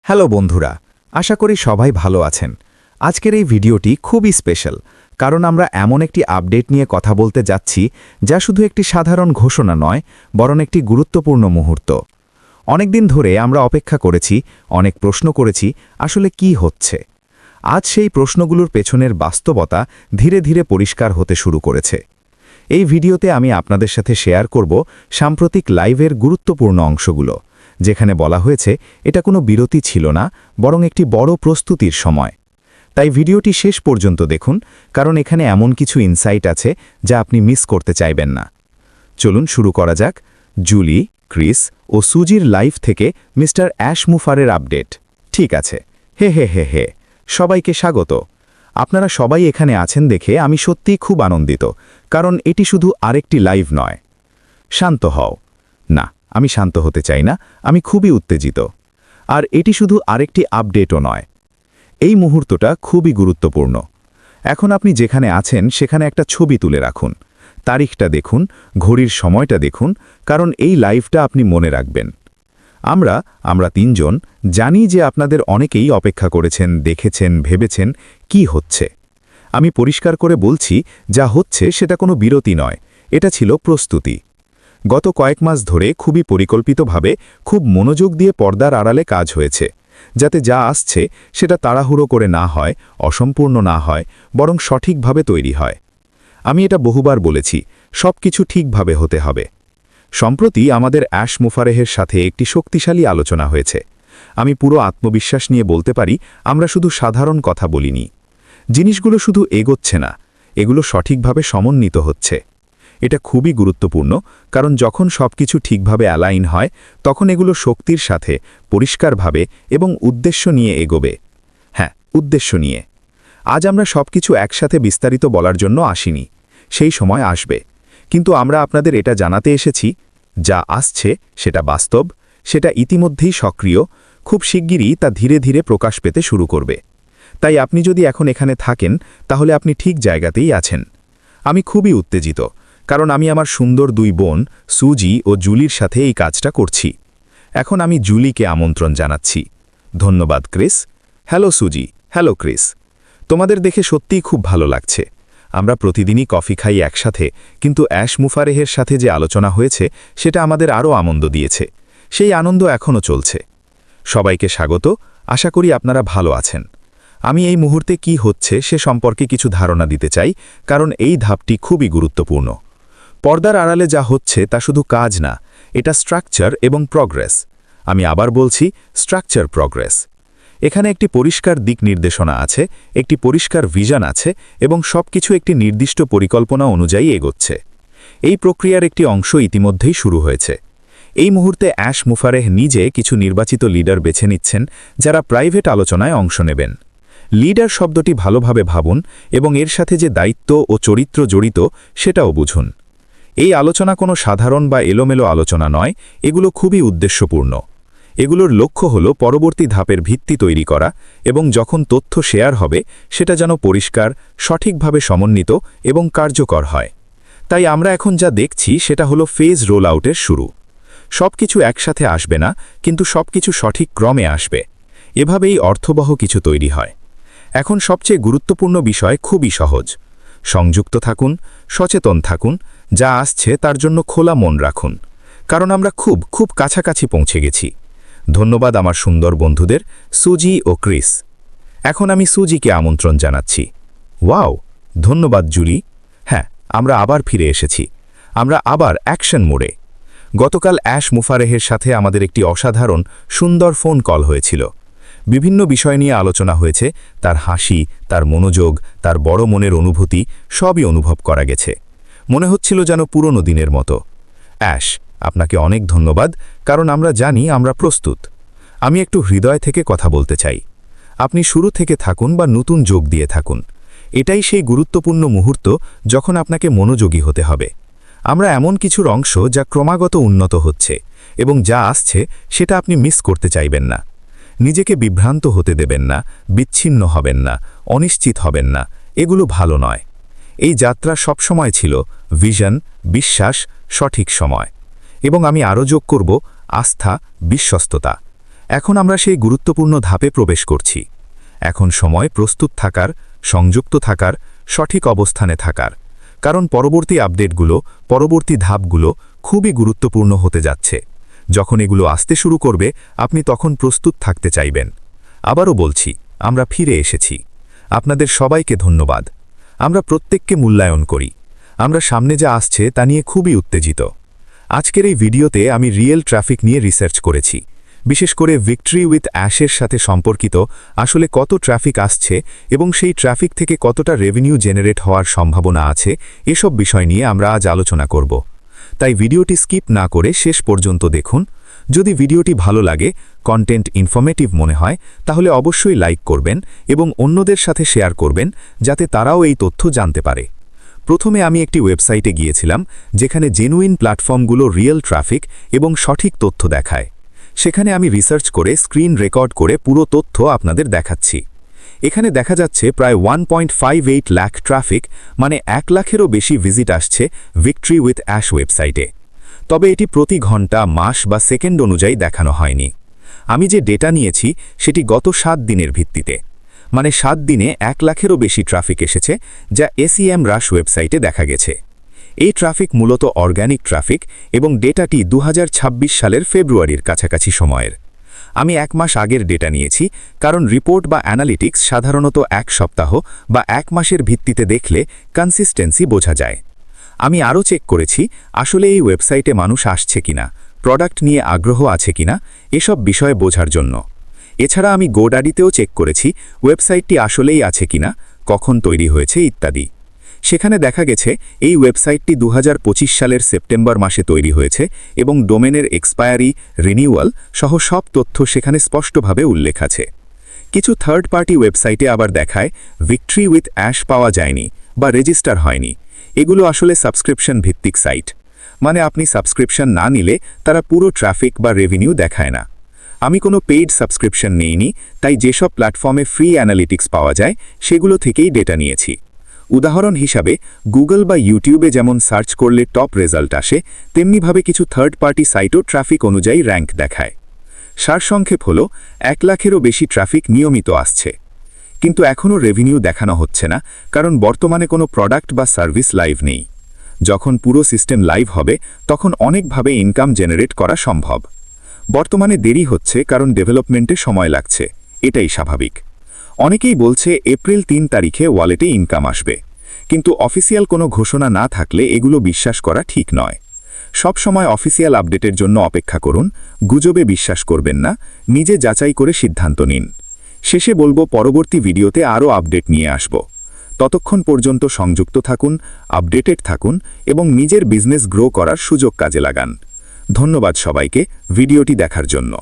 Hello বন্ধুরা, আশা করি সবাই ভালো আছেন। আজকের এই ভিডিওটি খুবই স্পেশাল, কারণ আমরা এমন একটি আপডেট নিয়ে কথা বলতে যাচ্ছি যা শুধু একটি সাধারণ ঘোষণা নয়, বরং একটি গুরুত্বপূর্ণ মুহূর্ত। অনেকদিন ধরে আমরা অপেক্ষা করেছি, অনেক প্রশ্ন করেছি, আসলে কি হচ্ছে। আজ সেই প্রশ্নগুলোর পেছনের বাস্তবতা ধীরে ধীরে পরিষ্কার হতে শুরু করেছে। এই ভিডিওতে আমি আপনাদের সাথে শেয়ার করব সাম্প্রতিক লাইভের গুরুত্বপূর্ণ অংশগুলো, যেখানে বলা হয়েছে এটা কোনো বিরতি ছিল না, বরং একটি বড় প্রস্তুতির সময়। তাই ভিডিওটি শেষ পর্যন্ত দেখুন, কারণ এখানে এমন কিছু ইনসাইট আছে যা আপনি মিস করতে চাইবেন না। চলুন শুরু করা যাক। জুলি, ক্রিস ও সুজির লাইভ থেকে মিস্টার অ্যাশ মুফারের আপডেট। ঠিক আছে, হে হে হে হে, সবাইকে স্বাগত। আপনারা সবাই এখানে আছেন দেখে আমি সত্যিই খুব আনন্দিত, কারণ এটি শুধু আরেকটি লাইভ নয়। শান্ত হও। না, আমি শান্ত হতে চাই না, আমি খুবই উত্তেজিত। আর এটি শুধু আরেকটি আপডেটও নয়। এই মুহূর্তটা খুবই গুরুত্বপূর্ণ। এখন আপনি যেখানে আছেন সেখানে একটা ছবি তুলে রাখুন, তারিখটা দেখুন, ঘড়ির সময়টা দেখুন, কারণ এই লাইভটা আপনি মনে রাখবেন। আমরা তিনজন জানি যে আপনাদের অনেকেই অপেক্ষা করেছেন, দেখেছেন, ভেবেছেন কি হচ্ছে। আমি পরিষ্কার করে বলছি, যা হচ্ছে সেটা কোনো বিরতি নয়, এটা ছিল প্রস্তুতি। গত কয়েক মাস ধরে খুবই পরিকল্পিতভাবে, খুব মনোযোগ দিয়ে পর্দার আড়ালে কাজ হয়েছে, যাতে যা আসছে সেটা তাড়াহুড়ো করে না হয়, অসম্পূর্ণ না হয়, বরং সঠিকভাবে তৈরি হয়। আমি এটা বহুবার বলেছি, সব কিছু ঠিকভাবে হতে হবে। সম্প্রতি আমাদের অ্যাশ মুফারেহের সাথে একটি শক্তিশালী আলোচনা হয়েছে। আমি পুরো আত্মবিশ্বাস নিয়ে বলতে পারি, আমরা শুধু সাধারণ কথা বলিনি। জিনিসগুলো শুধু এগোচ্ছে না, এগুলো সঠিকভাবে সমন্বিত হচ্ছে। এটা খুবই গুরুত্বপূর্ণ, কারণ যখন সবকিছু ঠিকভাবে অ্যালাইন হয়, তখন এগুলো শক্তির সাথে, পরিষ্কারভাবে এবং উদ্দেশ্য নিয়ে এগোবে। হ্যাঁ, উদ্দেশ্য নিয়ে। আজ আমরা সবকিছু একসাথে বিস্তারিত বলার জন্য আসিনি, সেই সময় আসবে। কিন্তু আমরা আপনাদের এটা জানাতে এসেছি, যা আসছে সেটা বাস্তব, সেটা ইতিমধ্যেই সক্রিয়, খুব শিগগিরই তা ধীরে ধীরে প্রকাশ পেতে শুরু করবে। তাই আপনি যদি এখন এখানে থাকেন, তাহলে আপনি ঠিক জায়গাতেই আছেন। আমি খুবই উত্তেজিত, কারণ আমি আমার সুন্দর দুই বোন সুজি ও জুলির সাথে এই কাজটা করছি। এখন আমি জুলিকে আমন্ত্রণ জানাচ্ছি। ধন্যবাদ ক্রিস। হ্যালো সুজি, হ্যালো ক্রিস। তোমাদের দেখে সত্যিই খুব ভালো লাগছে। আমরা প্রতিদিনই কফি খাই একসাথে, কিন্তু অ্যাশ মুফারেহের সাথে যে আলোচনা হয়েছে সেটা আমাদের আরও আনন্দ দিয়েছে। সেই আনন্দ এখনও চলছে। সবাইকে স্বাগত, আশা করি আপনারা ভালো আছেন। আমি এই মুহূর্তে কি হচ্ছে সে সম্পর্কে কিছু ধারণা দিতে চাই, কারণ এই ধাপটি খুবই গুরুত্বপূর্ণ। পর্দার আড়ালে যা হচ্ছে তা শুধু কাজ না, এটা স্ট্রাকচার এবং প্রগ্রেস। আমি আবার বলছি, স্ট্রাকচার, প্রগ্রেস। এখানে একটি পরিষ্কার দিক নির্দেশনা আছে, একটি পরিষ্কার ভিশন আছে, এবং সবকিছু একটি নির্দিষ্ট পরিকল্পনা অনুযায়ী এগোচ্ছে। এই প্রক্রিয়ার একটি অংশ ইতিমধ্যেই শুরু হয়েছে। এই মুহূর্তে অ্যাশ মুফারেহ নিজে কিছু নির্বাচিত লিডার বেছে নিচ্ছেন, যারা প্রাইভেট আলোচনায় অংশ নেবেন। লিডার শব্দটি ভালোভাবে ভাবুন, এবং এর সাথে যে দায়িত্ব ও চরিত্র জড়িত সেটাও বুঝুন। এই আলোচনা কোনো সাধারণ বা এলোমেলো আলোচনা নয়, এগুলো খুবই উদ্দেশ্যপূর্ণ। এগুলোর লক্ষ্য হল পরবর্তী ধাপের ভিত্তি তৈরি করা, এবং যখন তথ্য শেয়ার হবে সেটা যেন পরিষ্কার, সঠিকভাবে সমন্বিত এবং কার্যকর হয়। তাই আমরা এখন যা দেখছি সেটা হলো ফেজ রোল আউটের শুরু। সবকিছু একসাথে আসবে না, কিন্তু সবকিছু সঠিক ক্রমে আসবে। এভাবেই অর্থবহ কিছু তৈরি হয়। এখন সবচেয়ে গুরুত্বপূর্ণ বিষয় খুবই সহজ। সংযুক্ত থাকুন, সচেতন থাকুন, যা আসছে তার জন্য খোলা মন রাখুন, কারণ আমরা খুব খুব কাছাকাছি পৌঁছে গেছি। ধন্যবাদ আমার সুন্দর বন্ধুদের সুজি ও ক্রিস। এখন আমি সুজিকে আমন্ত্রণ জানাচ্ছি। ওয়াও, ধন্যবাদ জুলি। হ্যাঁ, আমরা আবার ফিরে এসেছি। আমরা আবার অ্যাকশন মোডে। গতকাল অ্যাশ মুফারেহের সাথে আমাদের একটি অসাধারণ, সুন্দর ফোন কল হয়েছিল। বিভিন্ন বিষয় নিয়ে আলোচনা হয়েছে, তার হাসি, তার মনোযোগ, তার বড় মনের অনুভূতি, সবই অনুভব করা গেছে। মনে হচ্ছিল যেন পুরনো দিনের মতো। অ্যাশ, আপনাকে অনেক ধন্যবাদ, কারণ আমরা জানি আমরা প্রস্তুত। আমি একটু হৃদয় থেকে কথা বলতে চাই। আপনি শুরু থেকে থাকুন বা নতুন যোগ দিয়ে থাকুন। এটাই সেই গুরুত্বপূর্ণ মুহূর্ত যখন আপনাকে মনোযোগী হতে হবে। আমরা এমন কিছুর অংশ যা ক্রমাগত উন্নত হচ্ছে, এবং যা আসছে সেটা আপনি মিস করতে চাইবেন না। নিজেকে বিভ্রান্ত হতে দেবেন না, বিচ্ছিন্ন হবেন না, অনিশ্চিত হবেন না, এগুলো ভালো নয়। এই যাত্রা সবসময় ছিল ভিশন, বিশ্বাস, সঠিক সময়। এবং আমি আরও যোগ করব আস্থা, বিশ্বস্ততা। এখন আমরা সেই গুরুত্বপূর্ণ ধাপে প্রবেশ করছি। এখন সময় প্রস্তুত থাকার, সংযুক্ত থাকার, সঠিক অবস্থানে থাকার। কারণ পরবর্তী আপডেটগুলো, পরবর্তী ধাপগুলো খুবই গুরুত্বপূর্ণ হতে যাচ্ছে। যখন এগুলো আসতে শুরু করবে, আপনি তখন প্রস্তুত থাকতে চাইবেন। আবারও বলছি, আমরা ফিরে এসেছি। আপনাদের সবাইকে ধন্যবাদ। আমরা প্রত্যেককে মূল্যায়ন করি। আমরা সামনে যা আসছে তা নিয়ে খুবই উত্তেজিত। আজকের এই ভিডিওতে আমি রিয়েল ট্রাফিক নিয়ে রিসার্চ করেছি, বিশেষ করে ভিক্টরি উইথ অ্যাশের সাথে সম্পর্কিত আসলে কত ট্রাফিক আসছে এবং সেই ট্রাফিক থেকে কতটা রেভিনিউ জেনারেট হওয়ার সম্ভাবনা আছে, এসব বিষয় নিয়ে আমরা আজ আলোচনা করব। তাই ভিডিওটি স্কিপ না করে শেষ পর্যন্ত দেখুন। যদি ভিডিওটি ভালো লাগে, কন্টেন্ট ইনফরমেটিভ মনে হয়, তাহলে অবশ্যই লাইক করবেন এবং অন্যদের সাথে শেয়ার করবেন, যাতে তারাও এই তথ্য জানতে পারে। প্রথমে আমি একটি ওয়েবসাইটে গিয়েছিলাম যেখানে জেনুইন প্ল্যাটফর্মগুলো রিয়েল ট্রাফিক এবং সঠিক তথ্য দেখায়। সেখানে আমি রিসার্চ করে স্ক্রিন রেকর্ড করে পুরো তথ্য আপনাদের দেখাচ্ছি। এখানে দেখা যাচ্ছে প্রায় 1.58 লাখ ট্রাফিক, মানে 1 লাখেরও বেশি ভিজিট আসছে ভিক্টরি উইথ অ্যাশ ওয়েবসাইটে। তবে এটি প্রতি ঘন্টা, মাস বা সেকেন্ড অনুযায়ী দেখানো হয়নি। আমি যে ডেটা নিয়েছি সেটি গত 7 দিনের ভিত্তিতে, মানে 7 দিনে 1 লাখেরও বেশি ট্রাফিক এসেছে, যা SEMrush ওয়েবসাইটে দেখা গেছে। এই ট্রাফিক মূলত অর্গানিক ট্রাফিক এবং ডেটাটি 2026 সালের ফেব্রুয়ারির কাছাকাছি সময়ের। আমি 1 মাস আগের ডেটা নিয়েছি, কারণ রিপোর্ট বা অ্যানালিটিক্স সাধারণত 1 সপ্তাহ বা 1 মাসের ভিত্তিতে দেখলে কনসিস্টেন্সি বোঝা যায়। আমি আরও চেক করেছি আসলে এই ওয়েবসাইটে মানুষ আসছে কিনা, প্রোডাক্ট নিয়ে আগ্রহ আছে কিনা, এসব বিষয়ে বোঝার জন্য। এছাড়া আমি গোডাডিতেও চেক করেছি ওয়েবসাইটটি আসলেই আছে কিনা, কখন তৈরি হয়েছে ইত্যাদি। সেখানে দেখা গেছে এই ওয়েবসাইটটি 2025 সালের সেপ্টেম্বর মাসে তৈরি হয়েছে এবং ডোমেনের এক্সপায়ারি, রিনিউয়াল সহ সব তথ্য সেখানে স্পষ্টভাবে উল্লেখ আছে। কিছু থার্ড পার্টি ওয়েবসাইটে আবার দেখায় ভিক্টরি উইথ অ্যাশ পাওয়া যায়নি বা রেজিস্টার হয়নি। এগুলো আসলে সাবস্ক্রিপশন ভিত্তিক সাইট, মানে আপনি সাবস্ক্রিপশন না নিলে তারা পুরো ট্রাফিক বা রেভিনিউ দেখায় না। আমি কোনো পেইড সাবস্ক্রিপশন নেইনি, তাই যেসব প্ল্যাটফর্মে ফ্রি অ্যানালিটিক্স পাওয়া যায় সেগুলো থেকেই ডেটা নিয়েছি। উদাহরণ হিসাবে গুগল বা ইউটিউবে যেমন সার্চ করলে টপ রেজাল্ট আসে, তেমনিভাবে কিছু থার্ড পার্টি সাইটও ট্রাফিক অনুযায়ী র্যাঙ্ক দেখায়। সারসংক্ষেপ হল 1 লাখেরও বেশি ট্রাফিক নিয়মিত আসছে, কিন্তু এখনও রেভিনিউ দেখানো হচ্ছে না, কারণ বর্তমানে কোনো প্রোডাক্ট বা সার্ভিস লাইভ নেই। যখন পুরো সিস্টেম লাইভ হবে তখন অনেকভাবে ইনকাম জেনারেট করা সম্ভব। বর্তমানে দেরি হচ্ছে কারণ ডেভেলপমেন্টে সময় লাগছে, এটাই স্বাভাবিক। অনেকেই বলছে এপ্রিল 3 তারিখে ওয়ালেটে ইনকাম আসবে, কিন্তু অফিসিয়াল কোনো ঘোষণা না থাকলে এগুলো বিশ্বাস করা ঠিক নয়। সব সময় অফিসিয়াল আপডেটের জন্য অপেক্ষা করুন, গুজবে বিশ্বাস করবেন না, নিজে যাচাই করে সিদ্ধান্ত নিন। শেষে বলবো, পরবর্তী ভিডিওতে আরও আপডেট নিয়ে আসব। ততক্ষণ পর্যন্ত সংযুক্ত থাকুন, আপডেটেড থাকুন এবং নিজের বিজনেস গ্রো করার সুযোগ কাজে লাগান। ধন্যবাদ সবাইকে ভিডিওটি দেখার জন্য।